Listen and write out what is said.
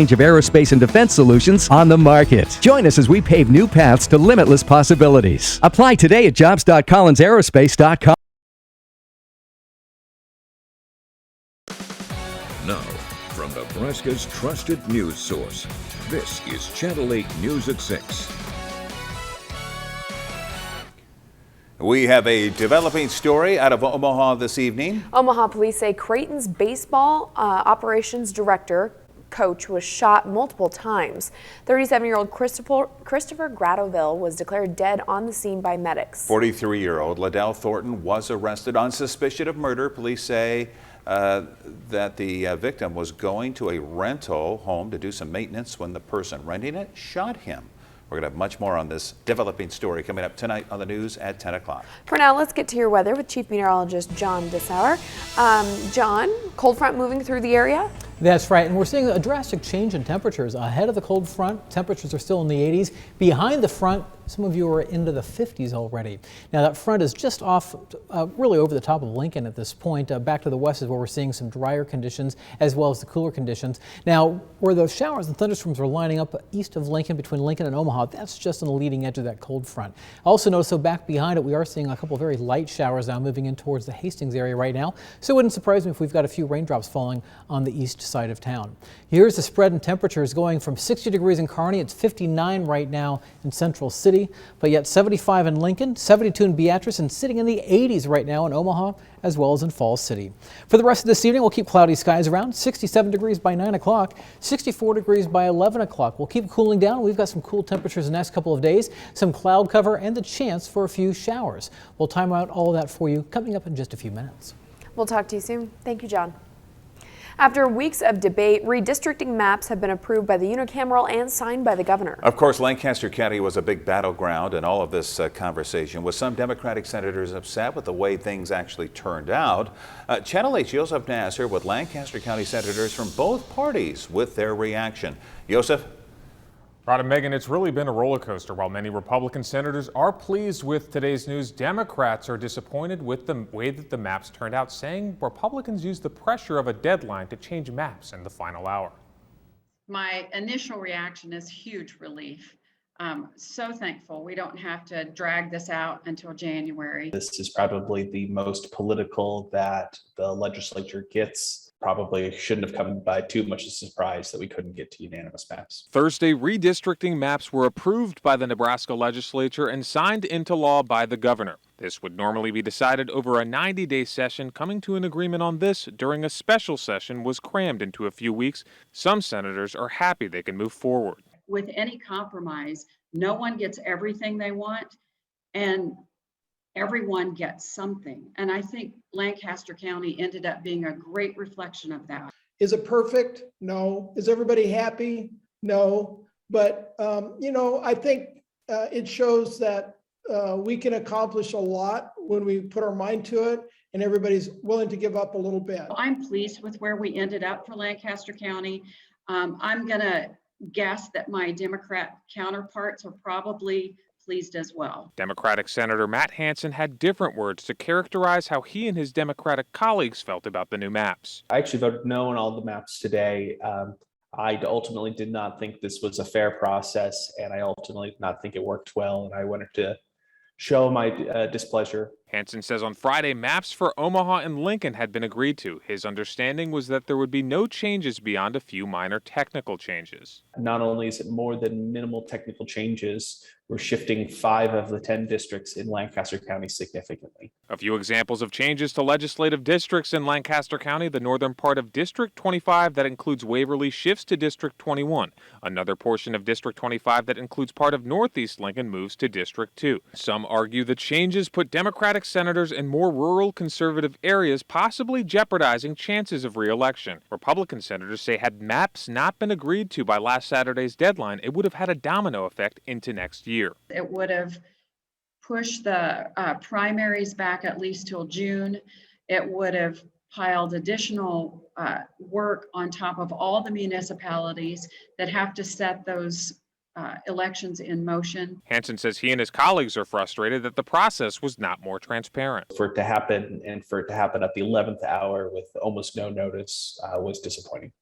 Range of aerospace and defense solutions on the market. Join us as we pave new paths to limitless possibilities. Apply today at jobs.collinsaerospace.com. Now, from Nebraska's trusted news source, this is Channel 8 News at 6. We have a developing story out of Omaha this evening. Omaha police say Creighton's baseball operations director coach was shot multiple times. 37-year-old Christopher Gradoville was declared dead on the scene by medics. 43-year-old Liddell Thornton was arrested on suspicion of murder. Police say that the victim was going to a rental home to do some maintenance when the person renting it shot him. We're going to have much more on this developing story coming up tonight on the news at 10 o'clock. For now, let's get to your weather with Chief Meteorologist John Dessauer. John, cold front moving through the area? That's right, and we're seeing a drastic change in temperatures. Ahead of the cold front, temperatures are still in the 80s. Behind the front, some of you are into the 50s already. Now that front is just off, really over the top of Lincoln at this point. Back to the west is where we're seeing some drier conditions as well as the cooler conditions. Now, where those showers and thunderstorms are lining up east of Lincoln, between Lincoln and Omaha, that's just on the leading edge of that cold front. Also notice, so back behind it, we are seeing a couple of very light showers now moving in towards the Hastings area right now. So it wouldn't surprise me if we've got a few raindrops falling on the east side of town. Here's the spread in temperatures going from 60 degrees in Kearney. It's 59 right now in Central City, but yet 75 in Lincoln, 72 in Beatrice, and sitting in the 80s right now in Omaha as well as in Falls City. For the rest of this evening, we'll keep cloudy skies around, 67 degrees by 9 o'clock, 64 degrees by 11 o'clock. We'll keep cooling down. We've got some cool temperatures the next couple of days, some cloud cover, and the chance for a few showers. We'll time out all of that for you coming up in just a few minutes. We'll talk to you soon. Thank you, John. After weeks of debate, redistricting maps have been approved by the unicameral and signed by the governor. Of course, Lancaster County was a big battleground in all of this conversation, with some Democratic senators upset with the way things actually turned out. Channel 8's Joseph Nasser with Lancaster County senators from both parties with their reaction. Joseph? Rod and Megan, it's really been a roller coaster. While many Republican senators are pleased with today's news, Democrats are disappointed with the way that the maps turned out, saying Republicans used the pressure of a deadline to change maps in the final hour. My initial reaction is huge relief. So thankful we don't have to drag this out until January. This is probably the most political that the legislature gets. Probably shouldn't have come by too much of a surprise that we couldn't get to unanimous maps. Thursday, redistricting maps were approved by the Nebraska legislature and signed into law by the governor. This would normally be decided over a 90-day session. Coming to an agreement on this during a special session was crammed into a few weeks. Some senators are happy they can move forward. With any compromise, no one gets everything they want, and everyone gets something. And I think Lancaster County ended up being a great reflection of that. Is it perfect? No. Is everybody happy? No. But, I think it shows that we can accomplish a lot when we put our mind to it and everybody's willing to give up a little bit. I'm pleased with where we ended up for Lancaster County. I'm going to guess that my Democrat counterparts are probably pleased as well. Democratic Senator Matt Hansen had different words to characterize how he and his Democratic colleagues felt about the new maps. I actually voted no on all the maps today. I ultimately did not think this was a fair process, and I ultimately did not think it worked well, and I wanted to show my displeasure. Hansen says on Friday, maps for Omaha and Lincoln had been agreed to. His understanding was that there would be no changes beyond a few minor technical changes. Not only is it more than minimal technical changes, we're shifting 5 of the 10 districts in Lancaster County significantly. A few examples of changes to legislative districts in Lancaster County: the northern part of District 25 that includes Waverly shifts to District 21. Another portion of District 25 that includes part of Northeast Lincoln moves to District 2. Some argue the changes put Democratic senators in more rural conservative areas, possibly jeopardizing chances of re-election. Republican senators say had maps not been agreed to by last Saturday's deadline, it would have had a domino effect into next year. It would have pushed the primaries back at least till June. It would have piled additional work on top of all the municipalities that have to set those elections in motion. Hansen says he and his colleagues are frustrated that the process was not more transparent. For it to happen, and for it to happen at the 11th hour with almost no notice, was disappointing.